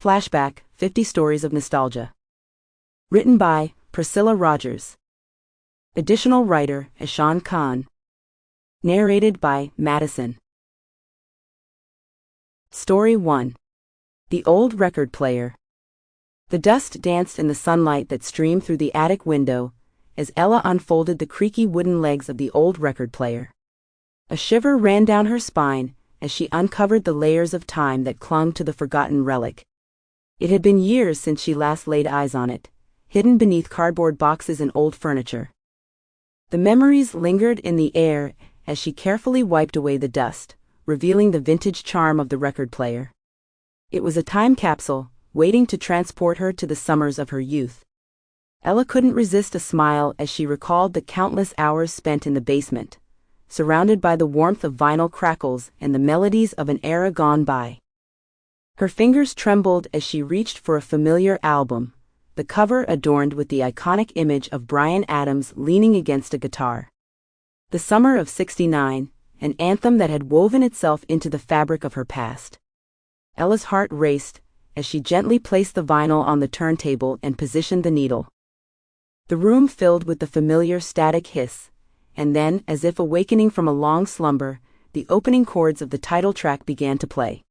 Flashback, 50 Stories of Nostalgia. Written by Priscilla Rogers. Additional writer, Ishan Khan. Narrated by Madison. Story 1. The Old Record Player. The dust danced in the sunlight that streamed through the attic window as Ella unfolded the creaky wooden legs of the old record player. A shiver ran down her spine as she uncovered the layers of time that clung to the forgotten relic. It had been years since she last laid eyes on it, hidden beneath cardboard boxes and old furniture. The memories lingered in the air as she carefully wiped away the dust, revealing the vintage charm of the record player. It was a time capsule, waiting to transport her to the summers of her youth. Ella couldn't resist a smile as she recalled the countless hours spent in the basement, surrounded by the warmth of vinyl crackles and the melodies of an era gone by. Her fingers trembled as she reached for a familiar album, the cover adorned with the iconic image of Bryan Adams leaning against a guitar. The Summer of '69, an anthem that had woven itself into the fabric of her past. Ella's heart raced as she gently placed the vinyl on the turntable and positioned the needle. The room filled with the familiar static hiss, and then, as if awakening from a long slumber, the opening chords of the title track began to play.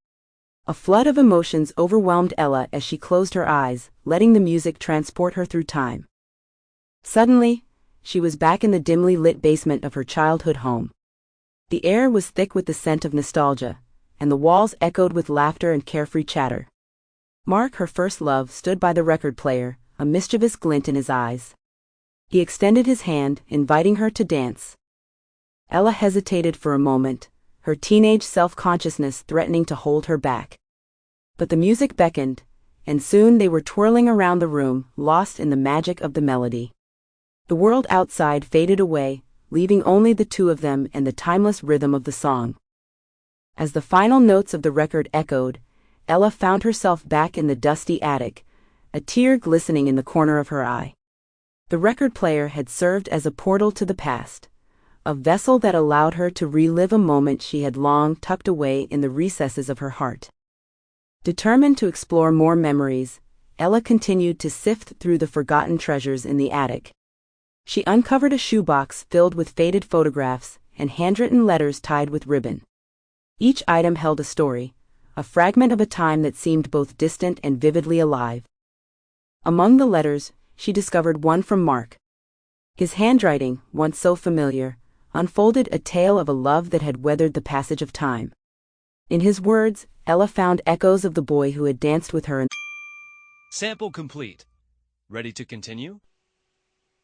A flood of emotions overwhelmed Ella as she closed her eyes, letting the music transport her through time. Suddenly, she was back in the dimly lit basement of her childhood home. The air was thick with the scent of nostalgia, and the walls echoed with laughter and carefree chatter. Mark, her first love, stood by the record player, a mischievous glint in his eyes. He extended his hand, inviting her to dance. Ella hesitated for a moment, her teenage self-consciousness threatening to hold her back. But the music beckoned, and soon they were twirling around the room, lost in the magic of the melody. The world outside faded away, leaving only the two of them and the timeless rhythm of the song. As the final notes of the record echoed, Ella found herself back in the dusty attic, a tear glistening in the corner of her eye. The record player had served as a portal to the past, a vessel that allowed her to relive a moment she had long tucked away in the recesses of her heart. Determined to explore more memories, Ella continued to sift through the forgotten treasures in the attic. She uncovered a shoebox filled with faded photographs and handwritten letters tied with ribbon. Each item held a story, a fragment of a time that seemed both distant and vividly alive. Among the letters, she discovered one from Mark. His handwriting, once so familiar, unfolded a tale of a love that had weathered the passage of time. In his words, Ella found echoes of the boy who had danced with her. Sample complete. Ready to continue?